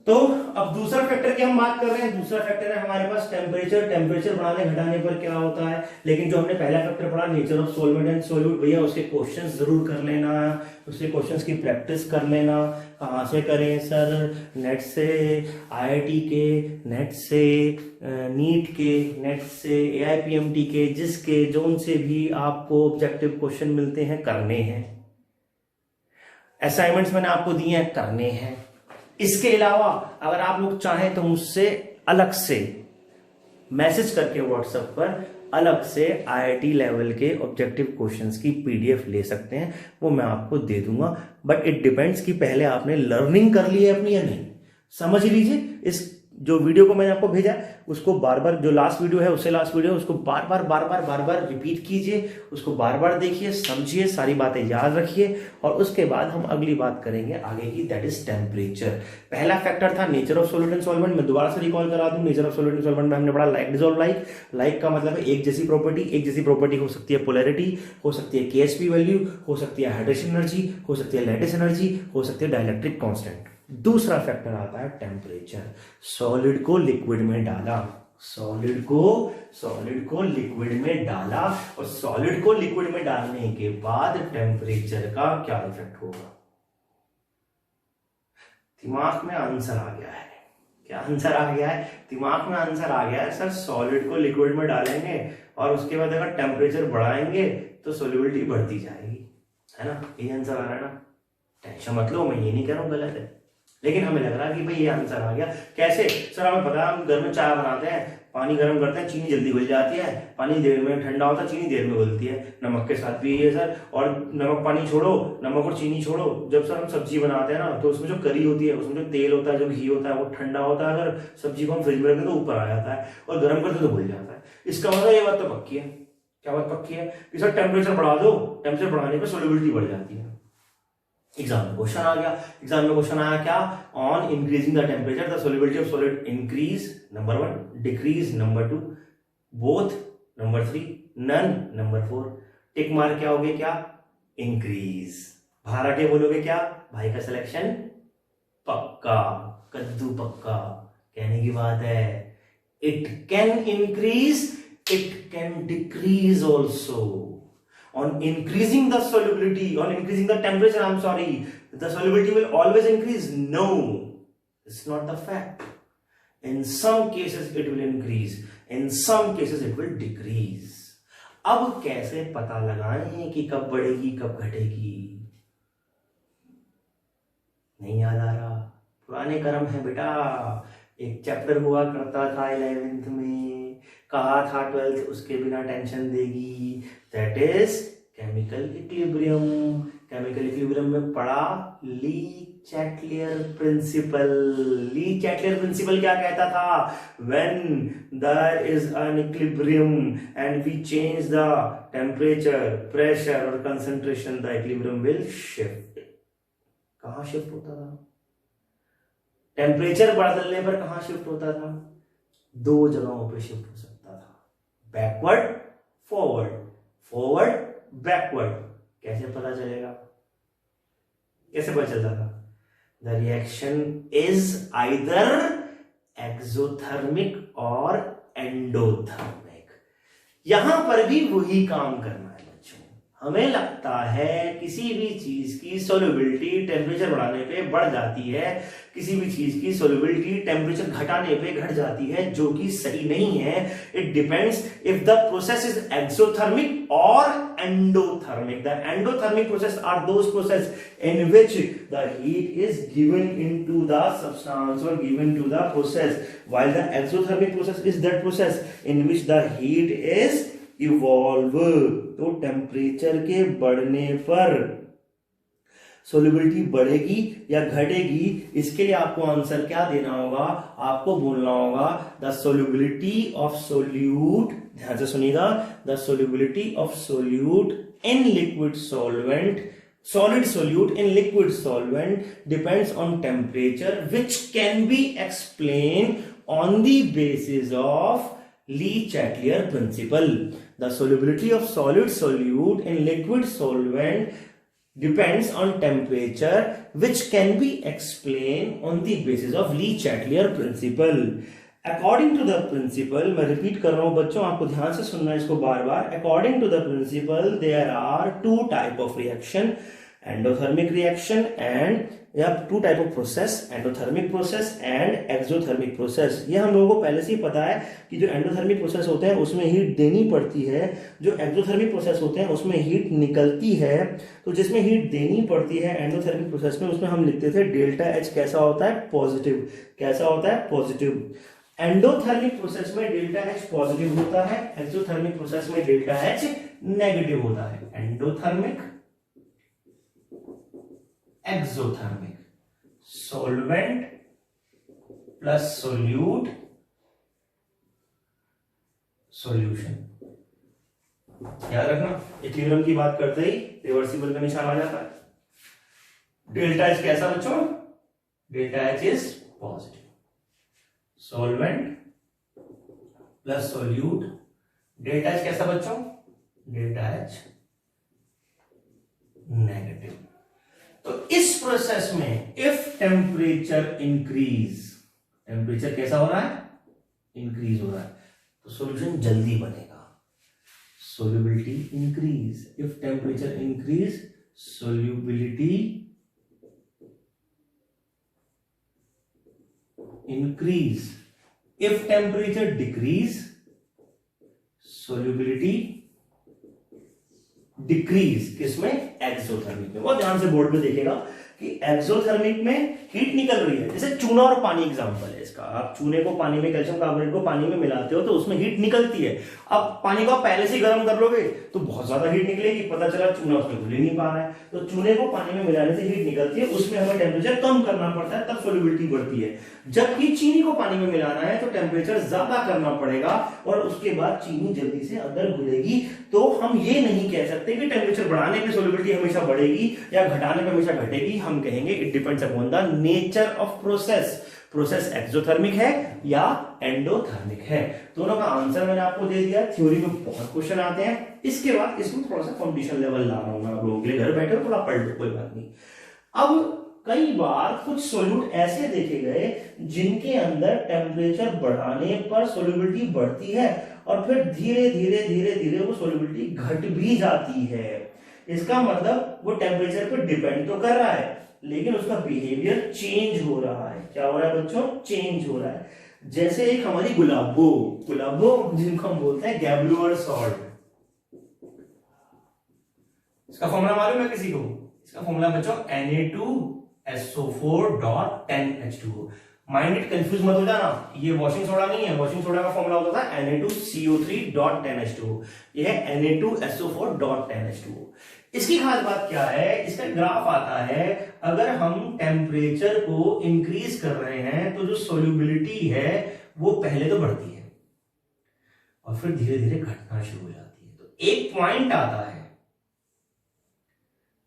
तो अब दूसरा फैक्टर की हम बात कर रहे हैं। दूसरा फैक्टर है हमारे पास टेम्परेचर। टेम्परेचर बढ़ाने घटाने पर क्या होता है, लेकिन जो हमने पहला फैक्टर पढ़ा nature of solvent and solute, भैया उसके क्वेश्चंस जरूर कर लेना, उसके क्वेश्चंस की प्रैक्टिस कर लेना। कहाँ से करें सर? नेट से, आईआईटी के नेट से, नीट के नेट से, एआईपीएमटी के, जिसके जोन से भी आपको ऑब्जेक्टिव क्वेश्चन मिलते हैं करने हैं। असाइनमेंट्स मैंने आपको दिए हैं, करने हैं। इसके अलावा अगर आप लोग चाहें तो मुझसे अलग से मैसेज करके व्हाट्सएप पर अलग से आईआईटी लेवल के ऑब्जेक्टिव क्वेश्चंस की पीडीएफ ले सकते हैं, वो मैं आपको दे दूंगा। बट इट डिपेंड्स कि पहले आपने लर्निंग कर ली है अपनी या नहीं। समझ लीजिए, इस जो वीडियो को मैंने आपको भेजा उसको बार बार, जो लास्ट वीडियो है उससे लास्ट वीडियो है, उसको बार बार रिपीट कीजिए, उसको बार बार देखिए, समझिए, सारी बातें याद रखिए, और उसके बाद हम अगली बात करेंगे आगे की, दैट इज टेम्परेचर। पहला फैक्टर था nature of solvent and solvent. मैं दोबारा से रिकॉल करा दूं, nature of solvent and solvent में हमने पढ़ा लाइक डिसॉल्व लाइक। लाइक का मतलब है एक जैसी प्रॉपर्टी। एक जैसी प्रॉपर्टी हो सकती है पोलैरिटी, हो सकती है केएचपी वैल्यू, हो सकती है हाइड्रेशन एनर्जी, हो सकती है लैटिस एनर्जी, हो सकती है डाइलेक्ट्रिक कांस्टेंट। दूसरा फैक्टर आता है टेम्परेचर। सॉलिड को लिक्विड में डाला, सॉलिड को लिक्विड में डाला, और सॉलिड को लिक्विड में डालने के बाद टेम्परेचर का क्या इफेक्ट होगा? दिमाग में आंसर आ गया है। क्या आंसर आ गया है? दिमाग में आंसर आ गया है सर, सॉलिड को लिक्विड में डालेंगे और उसके बाद अगर टेम्परेचर बढ़ाएंगे तो सॉल्युबिलिटी बढ़ती जाएगी, है ना? ये आंसर आ रहा है ना? टेंशन मत लो, मैं ये नहीं कह रहा हूं गलत है, लेकिन हमें लग रहा है कि भाई ये आंसर आ गया। कैसे सर? हमें पता है, हम घर में चाय बनाते हैं, पानी गर्म करते हैं, चीनी जल्दी घुल जाती है, पानी देर में ठंडा होता है, चीनी देर में घुलती है। नमक के साथ भी ये सर, और नमक पानी छोड़ो, नमक और चीनी छोड़ो, जब सर हम सब्जी बनाते हैं ना तो उसमें जो करी होती है, उसमें जो तेल होता है, जो घी होता है, वो ठंडा होता है। अगर सब्जी को हम फ्रिज में रखते तो ऊपर आ जाता है, और गर्म करते तो घुल जाता है। इसका मतलब ये बात तो पक्की है। क्या बात पक्की है? कि सर टेम्परेचर बढ़ा दो, टेम्परेचर बढ़ाने पर सॉल्युबिलिटी बढ़ जाती है। एग्जाम में क्वेश्चन आ गया। एग्जाम में क्वेश्चन आया क्या? On increasing the temperature the solubility of solid increase, number 1, decrease number 2, both number 3, none number 4। Tick mark क्या हो गया? क्या? इंक्रीज। बाहर आके बोलोगे क्या? भाई का सिलेक्शन पक्का, कद्दू पक्का। कहने की बात है, it can increase, it can decrease also. On increasing the solubility, on increasing the temperature, I'm sorry, the solubility will always increase. No, it's not the fact. In some cases it will increase, in some cases it will decrease. अब कैसे पता लगाएं कि कब बढ़ेगी कब घटेगी? नहीं याद आ रहा? पुराने कर्म है बेटा। एक चैप्टर हुआ करता था 11th में, कहा था 12th उसके बिना टेंशन देगी, that is chemical equilibrium. Chemical equilibrium में पढ़ा Le Chatelier principle. Le Chatelier principle क्या कहता था? When there is an equilibrium and we change the temperature, pressure और concentration, the equilibrium will shift. कहां शिफ्ट होता था? टेम्परेचर बदलने पर कहां शिफ्ट होता था? 2 जगहों पे शिफ्ट हो सकता था, बैकवर्ड फॉरवर्ड, फॉरवर्ड बैकवर्ड। कैसे पता चलेगा? कैसे पता चलता था? The reaction is either exothermic और एंडोथर्मिक। यहां पर भी वही काम करना है बच्चों। हमें लगता है किसी भी चीज की सॉल्युबिलिटी टेम्परेचर बढ़ाने पे बढ़ जाती है, किसी भी चीज की सॉल्युबिलिटी टेम्परेचर घटाने पे घट जाती है, जो कि सही नहीं है। It depends if the process is exothermic और endothermic. The endothermic process are those process in which the heat is given into the substance or given to the process, while the exothermic process is that process in which the heat is evolve। तो temperature के बढ़ने पर solubility बढ़ेगी या घटेगी, इसके लिए आपको आंसर क्या देना होगा? आपको बोलना होगा द सोल्युबिलिटी ऑफ सोल्यूट, ध्यान से सुनिएगा, the solubility of solute in liquid solvent, solid solute in liquid solvent depends on temperature, which can be explained on the basis of Lee-Chatelier principle. The solubility of solid solute in liquid solvent depends on temperature which can be explained on the basis of Lee-Chatelier principle. According to the principle, मैं repeat कर रहा हूं बच्चों, आपको ध्यान से सुनना है इसको बार बार. According to the principle, there are two type of reaction, endothermic reaction and two type of process, endothermic process and exothermic process. ये हम लोगों को पहले से ही पता है कि जो एंडोथर्मिक प्रोसेस होते हैं उसमें हीट देनी पड़ती है, जो एक्सोथर्मिक प्रोसेस होते हैं उसमें हीट निकलती है. तो जिसमें हीट देनी पड़ती है एंडोथर्मिक प्रोसेस में, उसमें हम लिखते थे डेल्टा एच कैसा होता है, पॉजिटिव. कैसा होता है, पॉजिटिव. एंडोथर्मिक प्रोसेस में डेल्टा एच पॉजिटिव होता है, एक्सोथर्मिक प्रोसेस में डेल्टा एच नेगेटिव होता है. Endothermic, exothermic, solvent plus solute, solution. याद रखना, इक्विलिब्रियम की बात करते ही रिवर्सिबल का निशान आ जाता है. डेल्टा एच कैसा बच्चों, delta H is positive. Solvent plus solute, delta H कैसा बच्चों, डेल्टा एच नेगेटिव. तो इस प्रोसेस में इफ टेम्परेचर इंक्रीज, टेम्परेचर कैसा हो रहा है, इंक्रीज हो रहा है, तो सॉल्यूशन जल्दी बनेगा. Solubility increase. If temperature increase, solubility increase. If temperature decrease, solubility decrease. किसमें, एक्सोथर्मिक में. बहुत ध्यान से बोर्ड में देखेगा कि एक्सोथर्मिक में हीट निकल रही है. जैसे चूना और पानी एग्जांपल है इसका. आप चूने को पानी में, कैल्शियम कार्बोनेट को पानी में मिलाते हो तो उसमें हीट निकलती है. अब पानी को आप पहले से गर्म कर लोगे तो बहुत ज्यादा हीट निकलेगी, पता चला चूना उसमें घुल ही नहीं पा रहा है. तो चूने को पानी में मिलाने से हीट निकलती है, उसमें हमें टेम्परेचर कम करना पड़ता है, तब सोल्यूबिलिटी बढ़ती है. जबकि चीनी को पानी में मिलाना है तो टेम्परेचर ज्यादा करना पड़ेगा और उसके बाद चीनी जल्दी से अंदर घुलेगी. तो हम ये नहीं कह सकते कि टेम्परेचर बढ़ाने पे सोल्यूबिलिटी हमेशा बढ़ेगी या घटाने पे हमेशा घटेगी. हम कहेंगे it depends upon the nature of process. Process exothermic है या एंडोथर्मिक है. दोनों का आंसर मैंने आपको दे दिया. थ्योरी में बहुत क्वेश्चन आते हैं. इसके बाद इसमें थोड़ा सा कंपटीशन लेवल ला रहा हूं मैं आप लोगों के लिए. घर बैठे हो थोड़ा पढ़ लो, कोई बात नहीं. अब कई बार कुछ सोल्यूट ऐसे देखे गए जिनके अंदर टेम्परेचर बढ़ाने पर सोल्यूबिलिटी बढ़ती है और फिर धीरे धीरे धीरे धीरे वो सोल्यूबिलिटी घट भी जाती है. इसका मतलब वो टेम्परेचर पर डिपेंड तो कर रहा है लेकिन उसका बिहेवियर चेंज हो रहा है. क्या हो रहा है बच्चों, चेंज हो रहा है. जैसे एक हमारी गुलाबो, जिनको हम बोलते हैं गैब्लुअर सॉल्ट. इसका फॉर्मूला मालूम है किसी को? इसका फॉर्मूला बच्चों Na2SO4.10H2O. माइंड इट कंफ्यूज मत हो जाना, ये वॉशिंग सोडा नहीं है. वॉशिंग सोडा का फॉर्मूला होता था Na2CO3.10H2O. ये है Na2SO4.10H2O. इसकी खास बात क्या है, इसका ग्राफ आता है. अगर हम टेम्परेचर को इंक्रीज कर रहे हैं तो जो सोल्यूबिलिटी है वो पहले तो बढ़ती है और फिर धीरे धीरे घटना शुरू हो जाती है. तो एक पॉइंट आता है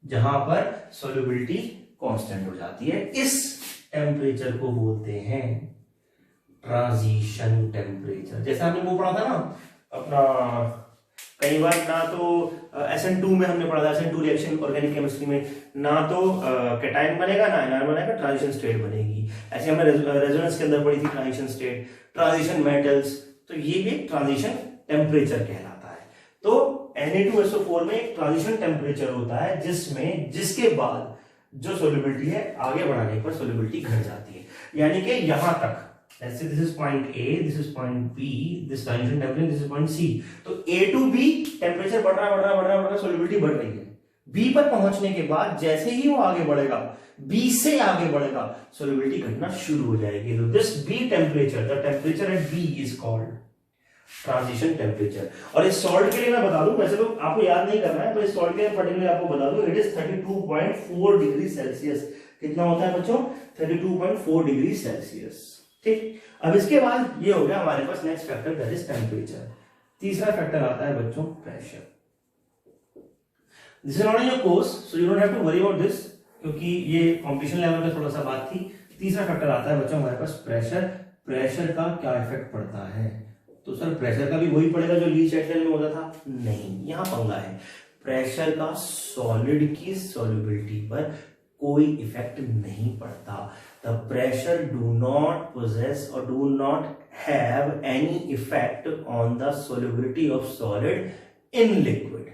जहां पर सोल्यूबिलिटी कांस्टेंट हो जाती है. इस टेम्परेचर को बोलते हैं ट्रांजिशन टेम्परेचर. जैसे हमने वो पढ़ा था ना अपना, कई बार ना तो SN2 में हमने पढ़ा था, SN2 रिएक्शन ऑर्गेनिक केमिस्ट्री में, ना तो कैटायन बनेगा ना एनायन बनेगा, ट्रांजिशन स्टेट बनेगी. ऐसे हमने रेजोनेंस के अंदर पढ़ी थी ट्रांजिशन स्टेट, ट्रांजिशन मेटल्स. तो ये भी ट्रांजिशन टेम्परेचर कहलाता है. तो Na2SO4 में एक ट्रांजिशन टेम्परेचर होता है जिसके बाद जो सोल्यूबिलिटी है आगे बढ़ाने पर सोल्यूबिलिटी घट जाती है. यानी कि यहां तक, let's say this is point A, this is point B, this transition temperature, this is point C. तो A to B टेम्परेचर बढ़ रहा, सोल्यूबिलिटी बढ़ रही है. B पर पहुंचने के बाद जैसे ही वो आगे बढ़ेगा, B से आगे बढ़ेगा, सोल्यूबिलिटी घटना शुरू हो जाएगी. तो this B temperature, the temperature at B is called transition temperature. और इस सॉल्ट के लिए मैं बता दूं, वैसे तो आपको याद नहीं करना है, तो इस सॉल्ट के लिए पर्टिकुलर आपको बता दूं, इट इज 32.4 डिग्री सेल्सियस. कितना होता है बच्चों, 32.4 डिग्री सेल्सियस. ठीक. अब इसके बाद ये हो गया हमारे पास next factor, that is temperature. तीसरा फैक्टर आता है बच्चों pressure. This is not in your course so you don't have to worry about this, क्योंकि ये कॉम्पिटिशन लेवल का थोड़ा सा बात थी. तीसरा फैक्टर आता है बच्चों हमारे पास प्रेशर. प्रेशर का क्या इफेक्ट पड़ता है? तो सर प्रेशर का भी वही पड़ेगा जो ली चैटलेर में होता था? नहीं, यहां पंगा है. प्रेशर का सॉलिड की सॉल्युबिलिटी पर कोई इफेक्ट नहीं पड़ता। The pressure do not possess और do not have any effect on the solubility of solid in liquid.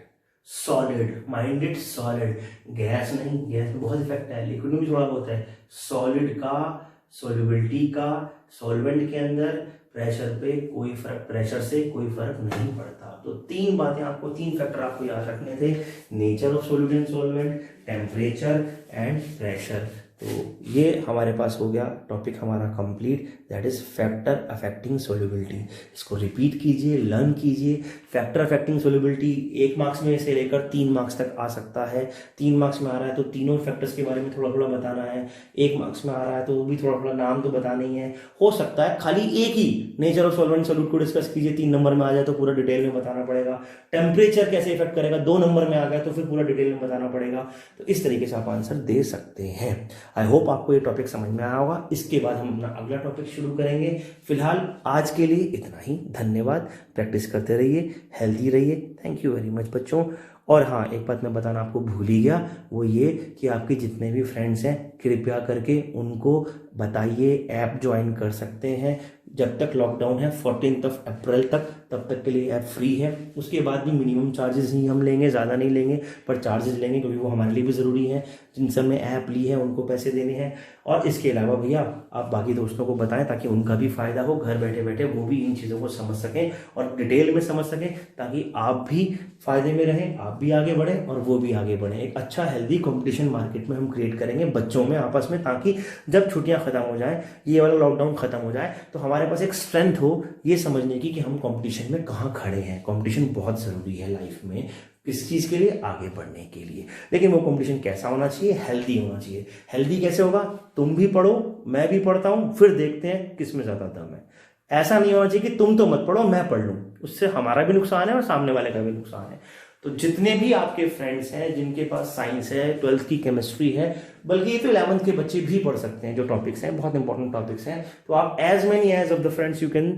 Solid, minded solid, gas नहीं, गैस में बहुत इफेक्ट है, लिक्विड में भी थोड़ा बहुत है। सॉलिड का, सॉल्युबिलिटी का, सॉल्वेंट के अंदर प्रेशर पे कोई फर्क, प्रेशर से कोई फर्क नहीं पड़ता। तो तीन बातें आपको, तीन फैक्टर आपको याद रखने थे, nature of solute and solvent, temperature and pressure. तो ये हमारे पास हो गया टॉपिक हमारा complete, that is factor affecting solubility. इसको रिपीट कीजिए, लर्न कीजिए। फैक्टर अफेक्टिंग सॉल्युबिलिटी 1 मार्क्स में से लेकर 3 मार्क्स तक आ सकता है। 3 मार्क्स में आ रहा है तो तीनों फैक्टर्स के बारे में थोड़ा थोड़ा बताना है। 1 मार्क्स में आ रहा है तो वो भी थोड़ा थोड़ा नाम तो बताना ही है। हो सकता है खाली एक ही नेचर ऑफ सॉल्वेंट सॉल्यूट को डिस्कस कीजिए, 3 नंबर में आ जाए तो पूरा डिटेल में बताना पड़ेगा। टेम्परेचर कैसे इफेक्ट करेगा, 2 नंबर में आ गया तो फिर पूरा डिटेल में बताना पड़ेगा। तो इस तरीके से आप आंसर दे सकते हैं। आई होप आपको ये टॉपिक समझ में आया होगा। इसके बाद हम अपना अगला टॉपिक शुरू करेंगे। फिलहाल आज के लिए इतना ही। धन्यवाद। प्रैक्टिस करते रहिए, हेल्दी रहिए। थैंक यू वेरी मच बच्चों। और हाँ, एक बात मैं बताना आपको भूल ही गया, वो ये कि आपके जितने भी फ्रेंड्स हैं कृपया करके उनको बताइए ऐप ज्वाइन कर सकते हैं। जब तक लॉकडाउन है 14 अप्रैल तक, तब तक के लिए ऐप फ्री है। उसके बाद भी मिनिमम चार्जेस ही हम लेंगे, ज़्यादा नहीं लेंगे, पर चार्जेस लेंगे क्योंकि वो हमारे लिए भी ज़रूरी है। जिन सब ने ऐप ली है उनको पैसे देने हैं। और इसके अलावा भैया आप बाकी दोस्तों को बताएं ताकि उनका भी फायदा हो, घर बैठे बैठे वो भी इन चीज़ों को समझ सकें और डिटेल में समझ सकें, ताकि आप भी फायदे में रहें, आप भी आगे बढ़ें और वो भी आगे बढ़ें। एक अच्छा हेल्दी कंपटीशन मार्केट में हम क्रिएट करेंगे बच्चों में, आपस में, ताकि जब छुट्टियां खत्म हो जाएं, ये वाला लॉकडाउन खत्म हो जाए, तो हमारे पास एक स्ट्रेंथ हो ये समझने की कि हम कंपटीशन में कहाँ खड़े हैं। कंपटीशन बहुत ज़रूरी है लाइफ में, किस चीज़ के लिए, आगे बढ़ने के लिए। लेकिन वो कंपटीशन कैसा होना चाहिए, हेल्दी होना चाहिए। हेल्दी कैसे होगा, तुम भी पढ़ो, मैं भी पढ़ता हूँ, फिर देखते हैं किस में ज़्यादा दम है। ऐसा नहीं होना चाहिए कि तुम तो मत पढ़ो मैं पढ़ लूँ, उससे हमारा भी नुकसान है और सामने वाले का भी नुकसान है। तो जितने भी आपके फ्रेंड्स हैं जिनके पास साइंस है, 12th की केमिस्ट्री है, बल्कि ये तो 11th के बच्चे भी पढ़ सकते हैं, जो टॉपिक्स हैं बहुत इंपॉर्टेंट टॉपिक्स हैं। तो आप as many as of the friends you can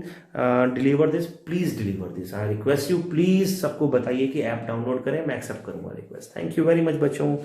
deliver this, please deliver this. I request you, please सबको बताइए कि ऐप डाउनलोड करें, मैं एक्सेप्ट करूंगा request. Thank you very much बच्चों।